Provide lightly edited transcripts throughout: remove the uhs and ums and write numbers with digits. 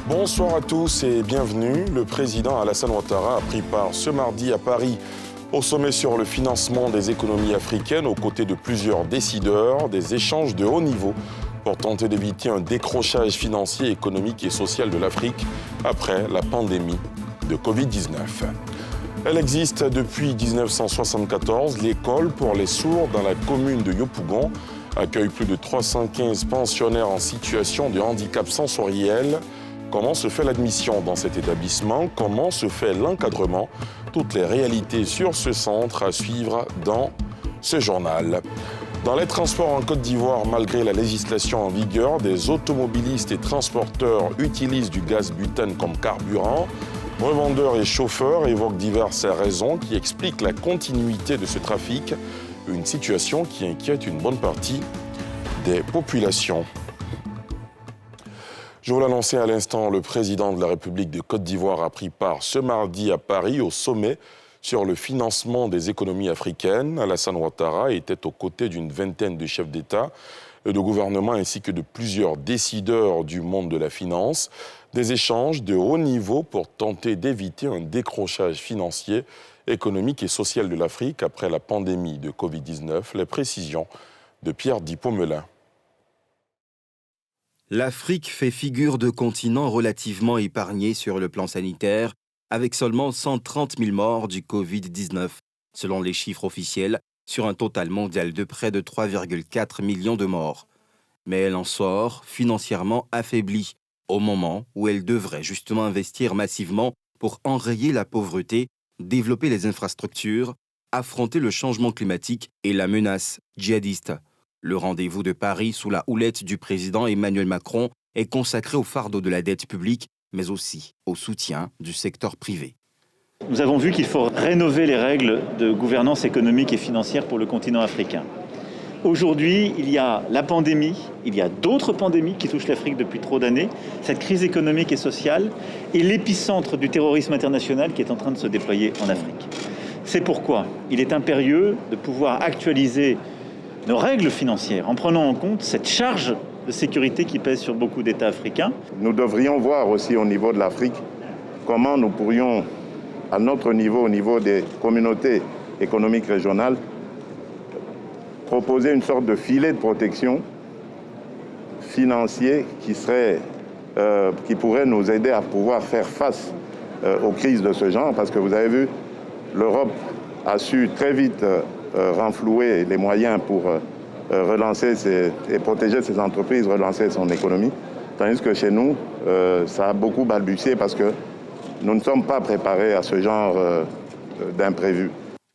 Bonsoir à tous et bienvenue. Le président Alassane Ouattara a pris part ce mardi à Paris au sommet sur le financement des économies africaines aux côtés de plusieurs décideurs, des échanges de haut niveau pour tenter d'éviter un décrochage financier, économique et social de l'Afrique après la pandémie de Covid-19. Elle existe depuis 1974. L'école pour les sourds dans la commune de Yopougon accueille plus de 315 pensionnaires en situation de handicap sensoriel. Comment se fait l'admission dans cet établissement? Comment se fait l'encadrement? Toutes les réalités sur ce centre à suivre dans ce journal. Dans les transports en Côte d'Ivoire, malgré la législation en vigueur, des automobilistes et transporteurs utilisent du gaz butane comme carburant. Revendeurs et chauffeurs évoquent diverses raisons qui expliquent la continuité de ce trafic, une situation qui inquiète une bonne partie des populations. Je vous l'annonçais à l'instant, le président de la République de Côte d'Ivoire a pris part ce mardi à Paris au sommet sur le financement des économies africaines. Alassane Ouattara était aux côtés d'une vingtaine de chefs d'État et de gouvernement ainsi que de plusieurs décideurs du monde de la finance. Des échanges de haut niveau pour tenter d'éviter un décrochage financier, économique et social de l'Afrique après la pandémie de Covid-19. Les précisions de Pierre Dippomelin. L'Afrique fait figure de continent relativement épargné sur le plan sanitaire, avec seulement 130 000 morts du Covid-19, selon les chiffres officiels, sur un total mondial de près de 3,4 millions de morts. Mais elle en sort financièrement affaiblie, au moment où elle devrait justement investir massivement pour enrayer la pauvreté, développer les infrastructures, affronter le changement climatique et la menace djihadiste. Le rendez-vous de Paris sous la houlette du président Emmanuel Macron est consacré au fardeau de la dette publique, mais aussi au soutien du secteur privé. Nous avons vu qu'il faut rénover les règles de gouvernance économique et financière pour le continent africain. Aujourd'hui, il y a la pandémie, il y a d'autres pandémies qui touchent l'Afrique depuis trop d'années, cette crise économique et sociale et l'épicentre du terrorisme international qui est en train de se déployer en Afrique. C'est pourquoi il est impérieux de pouvoir actualiser nos règles financières en prenant en compte cette charge de sécurité qui pèse sur beaucoup d'États africains. Nous devrions voir aussi au niveau de l'Afrique comment nous pourrions, à notre niveau, au niveau des communautés économiques régionales, proposer une sorte de filet de protection financier qui pourrait nous aider à pouvoir faire face aux crises de ce genre. Parce que vous avez vu, l'Europe a su très vite renflouer les moyens pour relancer et protéger ses entreprises, relancer son économie. Tandis que chez nous, ça a beaucoup balbutié parce que nous ne sommes pas préparés à ce genre d'imprévu.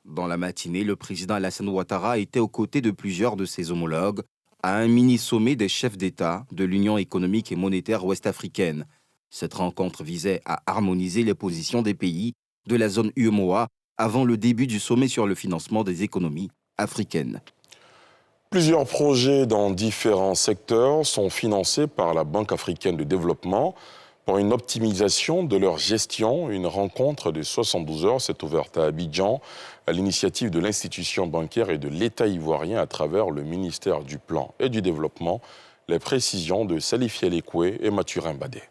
Dans la matinée, le président Alassane Ouattara était aux côtés de plusieurs de ses homologues à un mini-sommet des chefs d'État de l'Union économique et monétaire ouest-africaine. Cette rencontre visait à harmoniser les positions des pays de la zone UEMOA avant le début du sommet sur le financement des économies africaines. Plusieurs projets dans différents secteurs sont financés par la Banque africaine de développement. Pour une optimisation de leur gestion, une rencontre de 72 heures s'est ouverte à Abidjan à l'initiative de l'institution bancaire et de l'État ivoirien à travers le ministère du Plan et du Développement. Les précisions de Salif Yelekwe et Mathurin Badé.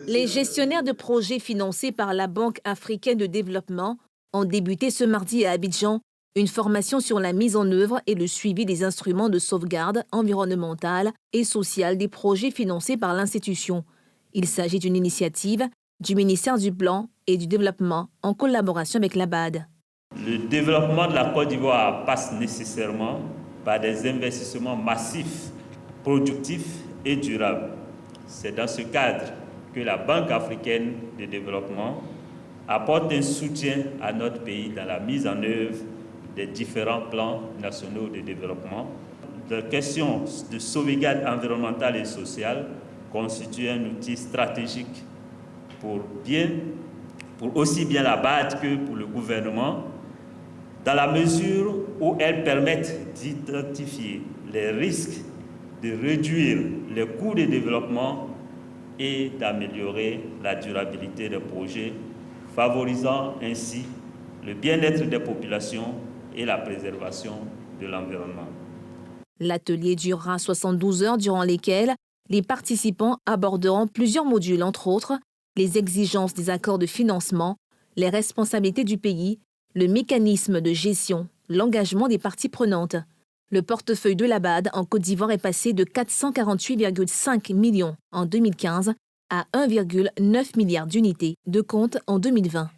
Les gestionnaires de projets financés par la Banque africaine de développement ont débuté ce mardi à Abidjan une formation sur la mise en œuvre et le suivi des instruments de sauvegarde environnementale et sociale des projets financés par l'institution. Il s'agit d'une initiative du ministère du Plan et du Développement en collaboration avec la BAD. Le développement de la Côte d'Ivoire passe nécessairement par des investissements massifs, productifs et durables. C'est dans ce cadre que la Banque africaine de développement apporte un soutien à notre pays dans la mise en œuvre des différents plans nationaux de développement. La question de sauvegarde environnementale et sociale constitue un outil stratégique pour aussi bien la BAD que pour le gouvernement, dans la mesure où elles permettent d'identifier les risques, de réduire les coûts de développement et d'améliorer la durabilité des projets, favorisant ainsi le bien-être des populations et la préservation de l'environnement. L'atelier durera 72 heures durant lesquelles les participants aborderont plusieurs modules, entre autres les exigences des accords de financement, les responsabilités du pays, le mécanisme de gestion, l'engagement des parties prenantes. Le portefeuille de la BAD en Côte d'Ivoire est passé de 448,5 millions en 2015 à 1,9 milliard d'unités de compte en 2020.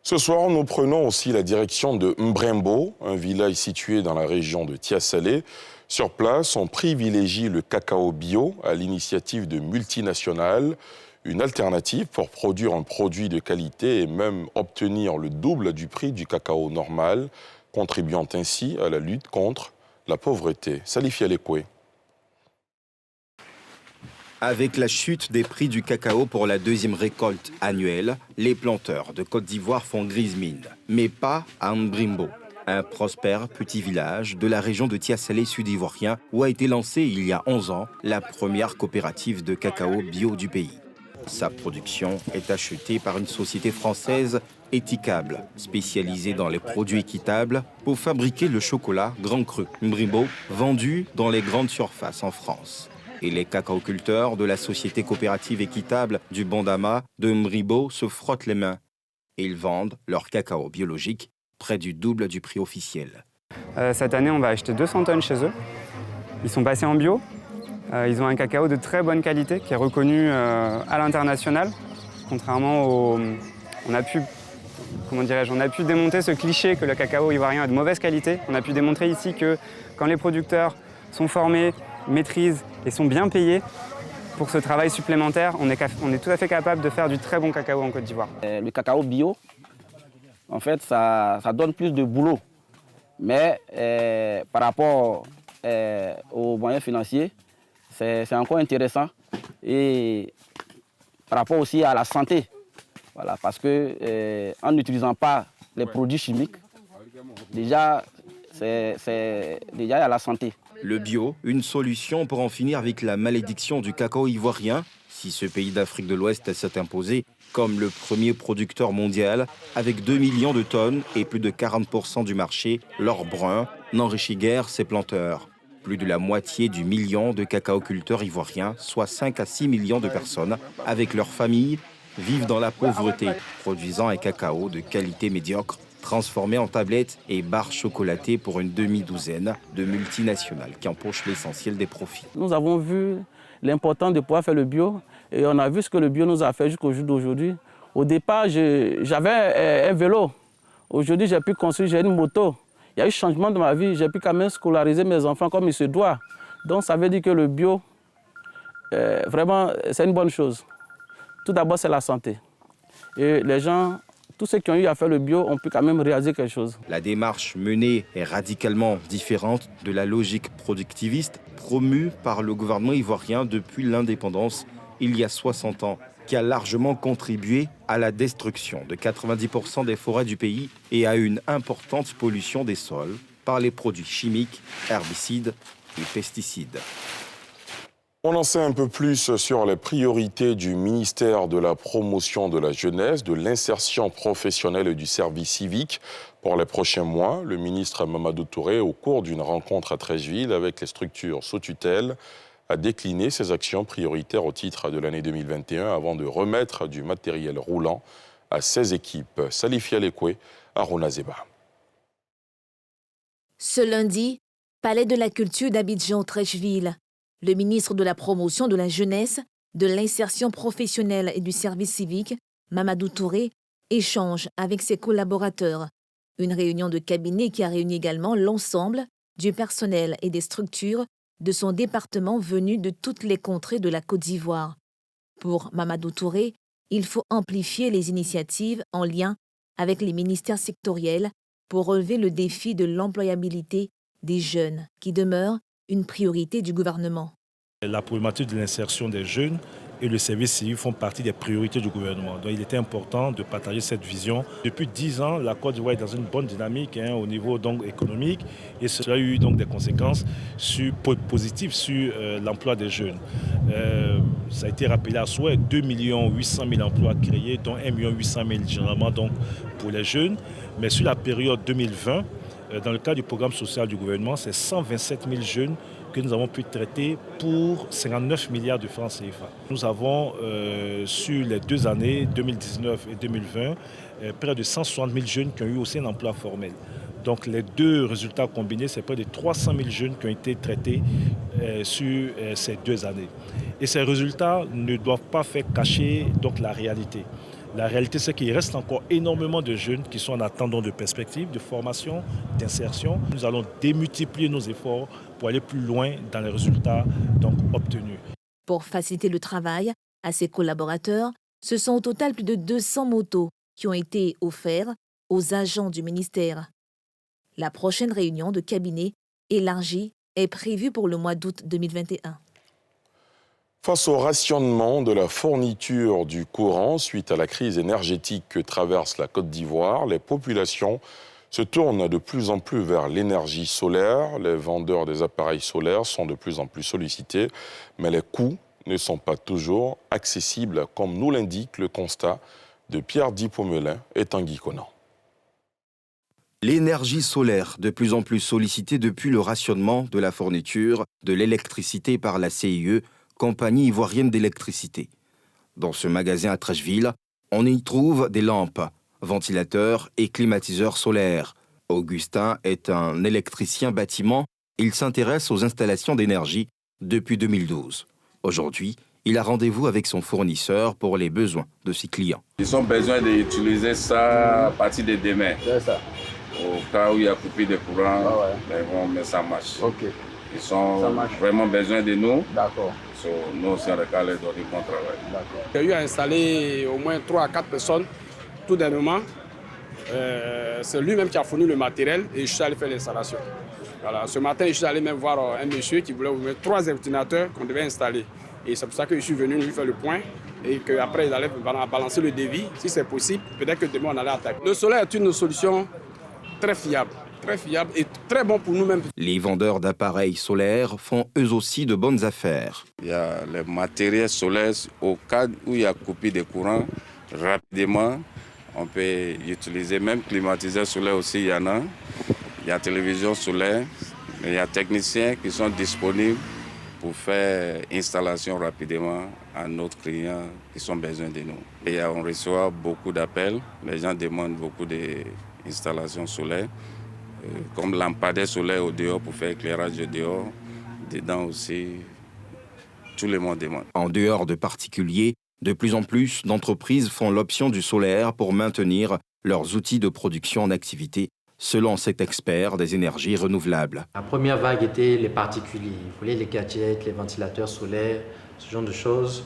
Ce soir, nous prenons aussi la direction de Mbrembo, un village situé dans la région de Tiassalé. Sur place, on privilégie le cacao bio à l'initiative de multinationales, une alternative pour produire un produit de qualité et même obtenir le double du prix du cacao normal, contribuant ainsi à la lutte contre la pauvreté. Salif Yalekwe. Avec la chute des prix du cacao pour la deuxième récolte annuelle, les planteurs de Côte d'Ivoire font grise mine, mais pas à Mbrimbo, un prospère petit village de la région de Tiassalé sud-ivoirien où a été lancée il y a 11 ans la première coopérative de cacao bio du pays. Sa production est achetée par une société française, Éthicable, spécialisée dans les produits équitables pour fabriquer le chocolat Grand Cru Mbrimbo, vendu dans les grandes surfaces en France. Et les cacaoculteurs de la société coopérative équitable du Bondama de Mbrimbo se frottent les mains. Ils vendent leur cacao biologique près du double du prix officiel. Cette année, on va acheter 200 tonnes chez eux. Ils sont passés en bio. Ils ont un cacao de très bonne qualité qui est reconnu à l'international. Contrairement au... On a pu démonter ce cliché que le cacao ivoirien est de mauvaise qualité. On a pu démontrer ici que quand les producteurs sont formés, maîtrisent et sont bien payés pour ce travail supplémentaire, on est tout à fait capable de faire du très bon cacao en Côte d'Ivoire. Le cacao bio, en fait, ça donne plus de boulot. Mais par rapport aux moyens financiers, c'est encore intéressant. Et par rapport aussi à la santé, voilà, parce qu'en n'utilisant pas les produits chimiques, déjà, il y a la santé. Le bio, une solution pour en finir avec la malédiction du cacao ivoirien, si ce pays d'Afrique de l'Ouest s'est imposé comme le premier producteur mondial, avec 2 millions de tonnes et plus de 40% du marché, l'or brun n'enrichit guère ses planteurs. Plus de la moitié du million de cacaoculteurs ivoiriens, soit 5 à 6 millions de personnes, avec leurs familles, vivent dans la pauvreté, produisant un cacao de qualité médiocre, transformé en tablettes et barres chocolatées pour une demi-douzaine de multinationales qui empochent l'essentiel des profits. Nous avons vu l'importance de pouvoir faire le bio et on a vu ce que le bio nous a fait jusqu'au jour d'aujourd'hui. Au départ, j'avais un vélo. Aujourd'hui, j'ai pu construire, j'ai une moto. Il y a eu changement dans ma vie. J'ai pu quand même scolariser mes enfants comme il se doit. Donc ça veut dire que le bio, vraiment, c'est une bonne chose. Tout d'abord, c'est la santé. Et les gens, tous ceux qui ont eu à faire le bio, ont pu quand même réaliser quelque chose. La démarche menée est radicalement différente de la logique productiviste promue par le gouvernement ivoirien depuis l'indépendance il y a 60 ans, qui a largement contribué à la destruction de 90% des forêts du pays et à une importante pollution des sols par les produits chimiques, herbicides et pesticides. On en sait un peu plus sur les priorités du ministère de la Promotion de la Jeunesse, de l'Insertion professionnelle et du service civique pour les prochains mois. Le ministre Mamadou Touré, au cours d'une rencontre à Treichville avec les structures sous tutelle, a décliné ses actions prioritaires au titre de l'année 2021 avant de remettre du matériel roulant à ses équipes. Salif Yalekwe, Arona Zeba. Ce lundi, Palais de la Culture d'Abidjan-Treichville. Le ministre de la Promotion de la Jeunesse, de l'Insertion professionnelle et du service civique, Mamadou Touré, échange avec ses collaborateurs. Une réunion de cabinet qui a réuni également l'ensemble du personnel et des structures de son département venus de toutes les contrées de la Côte d'Ivoire. Pour Mamadou Touré, il faut amplifier les initiatives en lien avec les ministères sectoriels pour relever le défi de l'employabilité des jeunes, qui demeure une priorité du gouvernement. La problématique de l'insertion des jeunes et le service civique font partie des priorités du gouvernement. Donc il était important de partager cette vision. Depuis 10 ans, la Côte d'Ivoire est dans une bonne dynamique au niveau donc, économique et cela a eu donc, des conséquences positives sur l'emploi des jeunes. Ça a été rappelé à souhait, 2 800 000 emplois créés, dont 1 800 000 généralement donc, pour les jeunes. Mais sur la période 2020, dans le cadre du programme social du gouvernement, c'est 127 000 jeunes que nous avons pu traiter pour 59 milliards de francs CFA. Nous avons, sur les 2 années, 2019 et 2020, près de 160 000 jeunes qui ont eu aussi un emploi formel. Donc les deux résultats combinés, c'est près de 300 000 jeunes qui ont été traités sur ces 2 années. Et ces résultats ne doivent pas faire cacher donc, la réalité. La réalité, c'est qu'il reste encore énormément de jeunes qui sont en attente de perspectives, de formation, d'insertion. Nous allons démultiplier nos efforts pour aller plus loin dans les résultats donc, obtenus. Pour faciliter le travail à ses collaborateurs, ce sont au total plus de 200 motos qui ont été offerts aux agents du ministère. La prochaine réunion de cabinet élargie est prévue pour le mois d'août 2021. Face au rationnement de la fourniture du courant suite à la crise énergétique que traverse la Côte d'Ivoire, les populations se tournent de plus en plus vers l'énergie solaire. Les vendeurs des appareils solaires sont de plus en plus sollicités, mais les coûts ne sont pas toujours accessibles, comme nous l'indique le constat de Pierre Dipomelin et Tanguy Conan. L'énergie solaire, de plus en plus sollicitée depuis le rationnement de la fourniture de l'électricité par la CIE, Compagnie ivoirienne d'électricité. Dans ce magasin à Trècheville, on y trouve des lampes, ventilateurs et climatiseurs solaires. Augustin est un électricien bâtiment. Il s'intéresse aux installations d'énergie depuis 2012. Aujourd'hui, il a rendez-vous avec son fournisseur pour les besoins de ses clients. Ils ont besoin d'utiliser ça à partir de demain. C'est ça. Au cas où il y a coupé de courant, mais ça marche. Okay. Ils ont vraiment besoin de nous. D'accord. Nous aussi, on recale dans du bon travail. J'ai eu à installer au moins 3 à 4 personnes, tout dernièrement. C'est lui-même qui a fourni le matériel et je suis allé faire l'installation. Voilà. Ce matin, je suis allé même voir un monsieur qui voulait ouvrir 3 ordinateurs qu'on devait installer. Et c'est pour ça que je suis venu lui faire le point et qu'après, il allait balancer le devis. Si c'est possible, peut-être que demain, on allait attaquer. Le solaire est une solution très fiable et très bon pour nous-mêmes. Les vendeurs d'appareils solaires font eux aussi de bonnes affaires. Il y a les matériels solaires, au cas où il y a coupé de courant, rapidement, on peut utiliser, même climatiseur solaire aussi, il y en a. Il y a télévision solaire, il y a techniciens qui sont disponibles pour faire installation rapidement à nos clients qui ont besoin de nous. Et on reçoit beaucoup d'appels, les gens demandent beaucoup d'installations solaires. Comme lampadaire solaire au dehors pour faire éclairage au dehors, dedans aussi, tout le monde demande. En dehors de particuliers, de plus en plus d'entreprises font l'option du solaire pour maintenir leurs outils de production en activité, selon cet expert des énergies renouvelables. La première vague était les particuliers. Ils voulaient les gadgets, les ventilateurs solaires, ce genre de choses,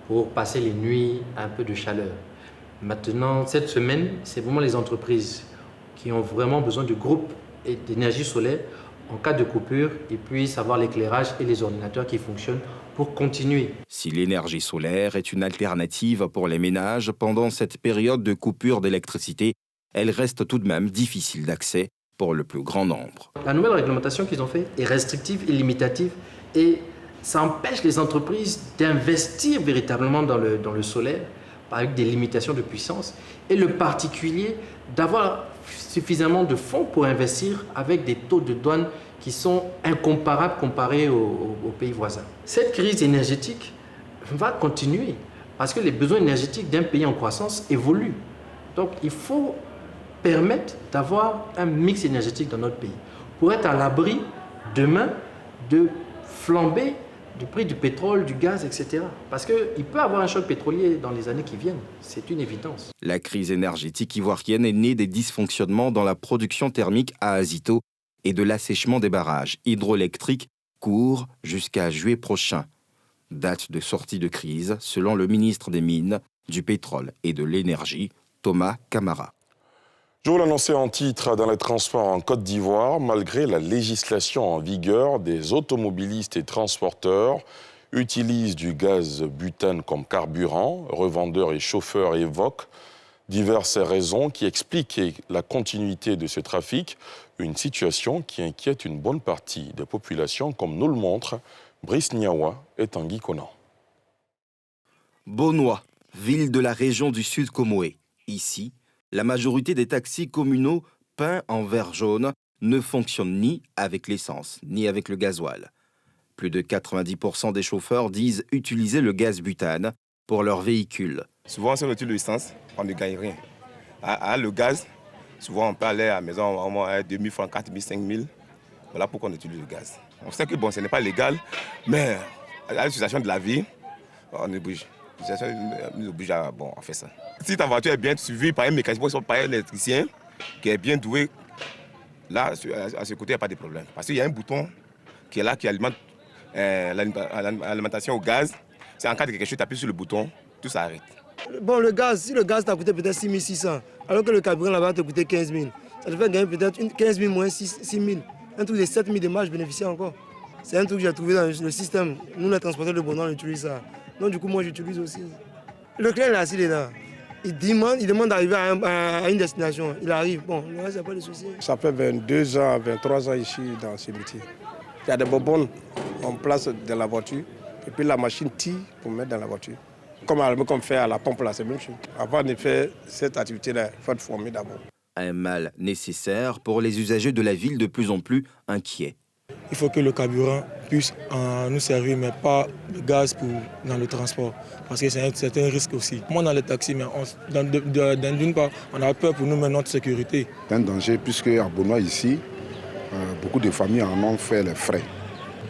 pour passer les nuits un peu de chaleur. Maintenant, cette semaine, c'est vraiment les entreprises qui ont vraiment besoin de groupes et d'énergie solaire. En cas de coupure, ils puissent avoir l'éclairage et les ordinateurs qui fonctionnent pour continuer. Si l'énergie solaire est une alternative pour les ménages pendant cette période de coupure d'électricité, elle reste tout de même difficile d'accès pour le plus grand nombre. La nouvelle réglementation qu'ils ont faite est restrictive et limitative et ça empêche les entreprises d'investir véritablement dans le solaire avec des limitations de puissance et le particulier d'avoir suffisamment de fonds pour investir avec des taux de douane qui sont incomparables comparés aux pays voisins. Cette crise énergétique va continuer parce que les besoins énergétiques d'un pays en croissance évoluent. Donc il faut permettre d'avoir un mix énergétique dans notre pays pour être à l'abri demain de flamber du prix du pétrole, du gaz, etc. Parce qu'il peut y avoir un choc pétrolier dans les années qui viennent. C'est une évidence. La crise énergétique ivoirienne est née des dysfonctionnements dans la production thermique à Azito et de l'assèchement des barrages hydroélectriques court jusqu'à juillet prochain. Date de sortie de crise, selon le ministre des Mines, du Pétrole et de l'Énergie, Thomas Camara. Je vous l'annonçais en titre, dans les transports en Côte d'Ivoire, malgré la législation en vigueur des automobilistes et transporteurs, utilisent du gaz butane comme carburant. Revendeurs et chauffeurs évoquent diverses raisons qui expliquent la continuité de ce trafic, une situation qui inquiète une bonne partie des populations, comme nous le montrent Brice Niawa et Tanguy Conan. Beaunois, ville de la région du Sud Comoé. Ici, la majorité des taxis communaux peints en vert jaune ne fonctionnent ni avec l'essence, ni avec le gasoil. Plus de 90% des chauffeurs disent utiliser le gaz butane pour leur véhicule. Souvent, si on utilise l'essence, on ne gagne rien. Le gaz, souvent on peut aller à la maison au moins 2 000 francs, 4 000, 5 000. Voilà pourquoi on utilise le gaz. On sait que bon, ce n'est pas légal, mais à la situation de la vie, on est obligé. Nous oblige à faire ça. Si ta voiture est bien suivie par un mécanicien, par un électricien qui est bien doué, là, à ce côté, il n'y a pas de problème. Parce qu'il y a un bouton qui est là, qui alimente l'alimentation au gaz. C'est en cas de quelque chose, tu appuies sur le bouton, tout s'arrête. Bon, le gaz, si le gaz t'a coûté peut-être 6 600, alors que le carburant là-bas t'a coûté 15 000, ça te fait gagner peut-être 15 000 moins 6 000. Un truc de 7 000 de marge bénéficiaire encore. C'est un truc que j'ai trouvé dans le système. Nous, les transporteurs de Beaunois, on utilise ça. Donc, du coup, moi, j'utilise aussi. Le client, là, s'il est là, il demande d'arriver à une destination. Il arrive. Bon, le reste, il n'y a pas de souci. Ça fait 22 ans, 23 ans ici dans ce métier. Il y a des bonbonnes, on place dans la voiture, et puis la machine tire pour mettre dans la voiture. Comme fait à la pompe, là, c'est la même chose. Avant de faire cette activité-là, il faut être formé d'abord. Un mal nécessaire pour les usagers de la ville de plus en plus inquiets. Il faut que le carburant puisse nous servir, mais pas le gaz dans le transport. Parce que c'est un risque aussi. Moi, dans les taxis, mais d'une part, on a peur pour nous, mais notre sécurité. C'est un danger, puisque à Beaunois, ici, beaucoup de familles en ont fait les frais.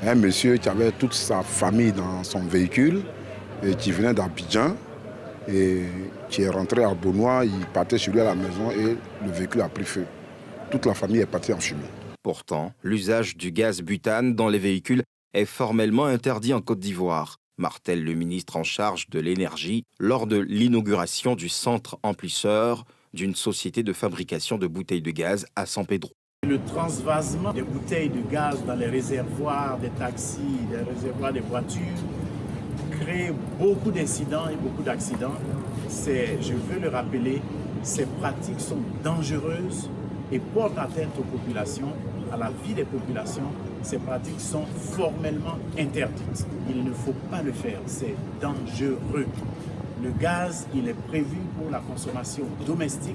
Un monsieur qui avait toute sa famille dans son véhicule, et qui venait d'Abidjan, et qui est rentré à Beaunois, il partait chez lui à la maison et le véhicule a pris feu. Toute la famille est partie en fumée. Pourtant, l'usage du gaz butane dans les véhicules est formellement interdit en Côte d'Ivoire, martèle le ministre en charge de l'énergie lors de l'inauguration du centre emplisseur d'une société de fabrication de bouteilles de gaz à San Pedro. Le transvasement des bouteilles de gaz dans les réservoirs des taxis, des réservoirs des voitures, crée beaucoup d'incidents et beaucoup d'accidents. Je veux le rappeler, ces pratiques sont dangereuses et portent atteinte aux populations, à la vie des populations. Ces pratiques sont formellement interdites. Il ne faut pas le faire, c'est dangereux. Le gaz, il est prévu pour la consommation domestique,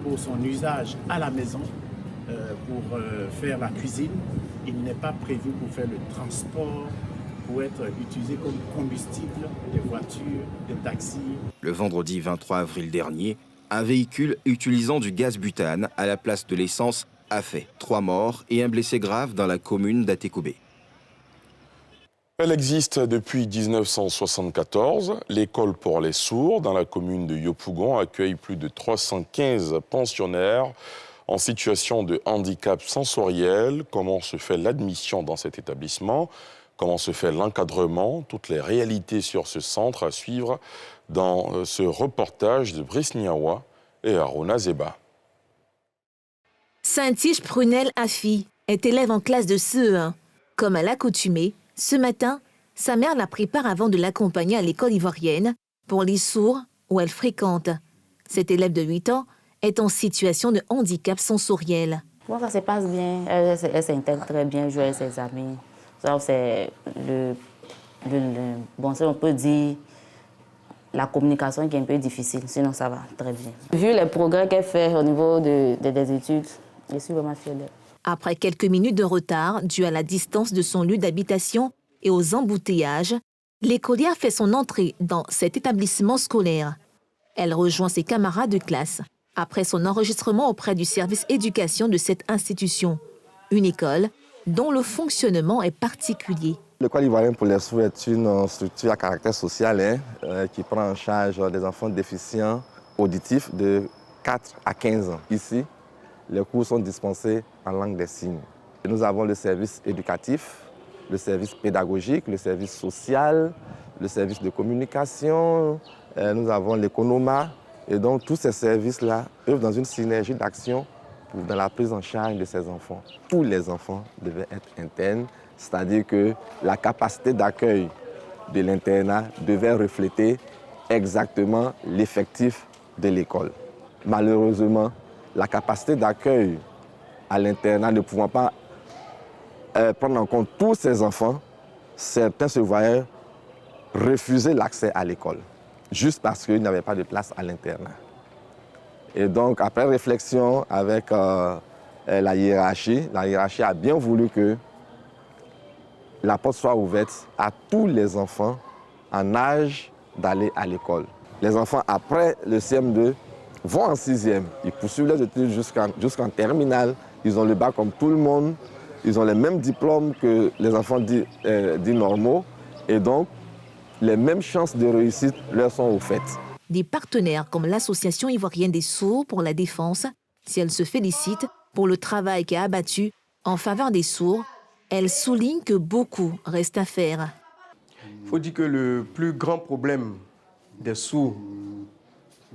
pour son usage à la maison, pour faire la cuisine. Il n'est pas prévu pour faire le transport, pour être utilisé comme combustible des voitures, des taxis. Le vendredi 23 avril dernier, un véhicule utilisant du gaz butane à la place de l'essence a fait 3 morts et un blessé grave dans la commune d'Atekoubé. Elle existe depuis 1974. L'école pour les sourds dans la commune de Yopougon accueille plus de 315 pensionnaires en situation de handicap sensoriel. Comment se fait l'admission dans cet établissement ? Comment se fait l'encadrement? Toutes les réalités sur ce centre à suivre dans ce reportage de Brice Niawa et Arona Zeba. Saint-Tige Prunel Afi est élève en classe de CE1. Comme à l'accoutumée, ce matin, sa mère la prépare avant de l'accompagner à l'école ivoirienne pour les sourds où elle fréquente. Cette élève de 8 ans est en situation de handicap sensoriel. Bon, ça se passe bien. Elle s'intègre très bien, joue avec ses amis. Ça, c'est bon, on peut dire la communication qui est un peu difficile, sinon ça va très bien. Vu les progrès qu'elle fait au niveau des études, je suis vraiment fière d'elle. Après quelques minutes de retard, dû à la distance de son lieu d'habitation et aux embouteillages, l'écolière fait son entrée dans cet établissement scolaire. Elle rejoint ses camarades de classe après son enregistrement auprès du service éducation de cette institution, une école dont le fonctionnement est particulier. L'école ivoirienne pour les sourds est une structure à caractère social qui prend en charge des enfants déficients auditifs de 4 à 15 ans. Ici, les cours sont dispensés en langue des signes. Nous avons le service éducatif, le service pédagogique, le service social, le service de communication, nous avons l'économa. Et donc tous ces services-là œuvrent dans une synergie d'action dans la prise en charge de ces enfants. Tous les enfants devaient être internes, c'est-à-dire que la capacité d'accueil de l'internat devait refléter exactement l'effectif de l'école. Malheureusement, la capacité d'accueil à l'internat ne pouvant pas prendre en compte tous ces enfants, certains se voyaient refuser l'accès à l'école, juste parce qu'il n'y avait pas de place à l'internat. Et donc, après réflexion avec la hiérarchie a bien voulu que la porte soit ouverte à tous les enfants en âge d'aller à l'école. Les enfants, après le CM2, vont en 6e. Ils poursuivent leurs études jusqu'en terminale. Ils ont le bac comme tout le monde. Ils ont les mêmes diplômes que les enfants dits normaux. Et donc, les mêmes chances de réussite leur sont offertes. Des partenaires comme l'Association ivoirienne des sourds pour la défense, si elle se félicite pour le travail qu'elle a abattu en faveur des sourds, elle souligne que beaucoup reste à faire. Il faut dire que le plus grand problème des sourds,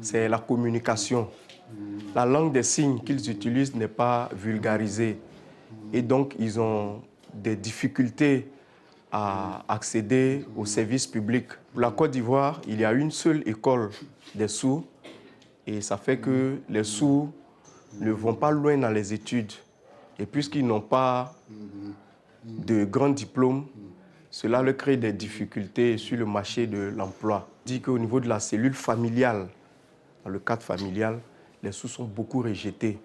c'est la communication. La langue des signes qu'ils utilisent n'est pas vulgarisée. Et donc, ils ont des difficultés à accéder aux services publics. Pour la Côte d'Ivoire, il y a une seule école des sourds. Et ça fait que les sourds ne vont pas loin dans les études. Et puisqu'ils n'ont pas de grands diplômes, cela leur crée des difficultés sur le marché de l'emploi. On dit qu'au niveau de la cellule familiale, dans le cadre familial, les sourds sont beaucoup rejetés.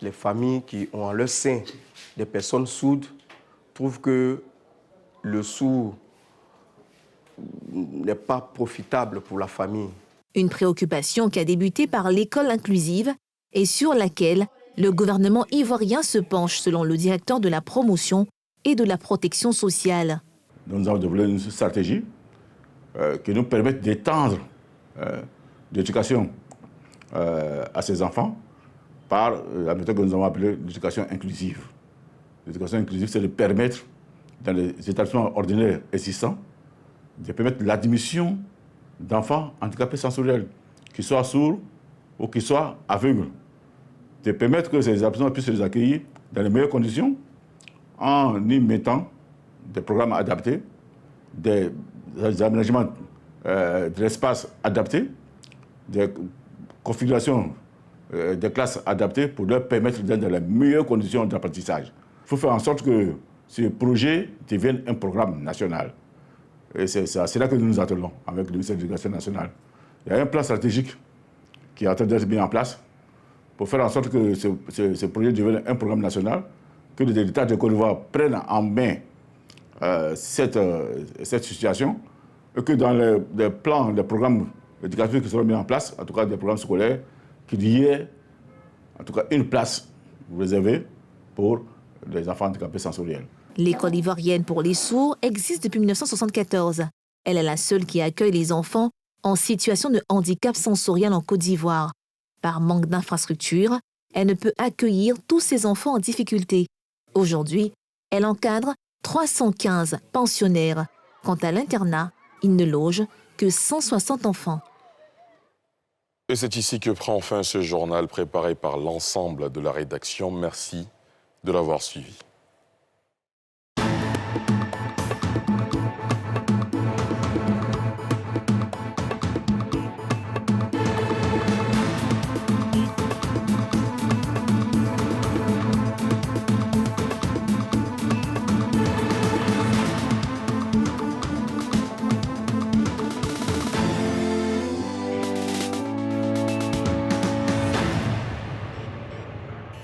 Les familles qui ont en leur sein des personnes sourdes trouvent que le sourd n'est pas profitable pour la famille. Une préoccupation qui a débuté par l'école inclusive et sur laquelle le gouvernement ivoirien se penche, selon le directeur de la promotion et de la protection sociale. Nous avons développé une stratégie qui nous permet d'étendre l'éducation à ces enfants par la méthode que nous avons appelée l'éducation inclusive. L'éducation inclusive, c'est de permettre, dans les établissements ordinaires existants, de permettre l'admission d'enfants handicapés sensoriels, qu'ils soient sourds ou qu'ils soient aveugles. De permettre que ces établissements puissent les accueillir dans les meilleures conditions en y mettant des programmes adaptés, des aménagements de l'espace adaptés, des configurations des classes adaptées pour leur permettre d'être dans les meilleures conditions d'apprentissage. Il faut faire en sorte que ce projet devienne un programme national. Et c'est là que nous nous attelons avec le ministère de l'Éducation nationale. Il y a un plan stratégique qui est en train d'être mis en place pour faire en sorte que ce projet devienne un programme national, que les États de Côte d'Ivoire prennent en main cette situation et que dans les plans, les programmes éducatifs qui seront mis en place, en tout cas des programmes scolaires, qu'il y ait en tout cas une place réservée pour les enfants handicapés sensoriels. L'école ivoirienne pour les sourds existe depuis 1974. Elle est la seule qui accueille les enfants en situation de handicap sensoriel en Côte d'Ivoire. Par manque d'infrastructures, elle ne peut accueillir tous ces enfants en difficulté. Aujourd'hui, elle encadre 315 pensionnaires. Quant à l'internat, il ne loge que 160 enfants. Et c'est ici que prend fin ce journal préparé par l'ensemble de la rédaction. Merci de l'avoir suivi.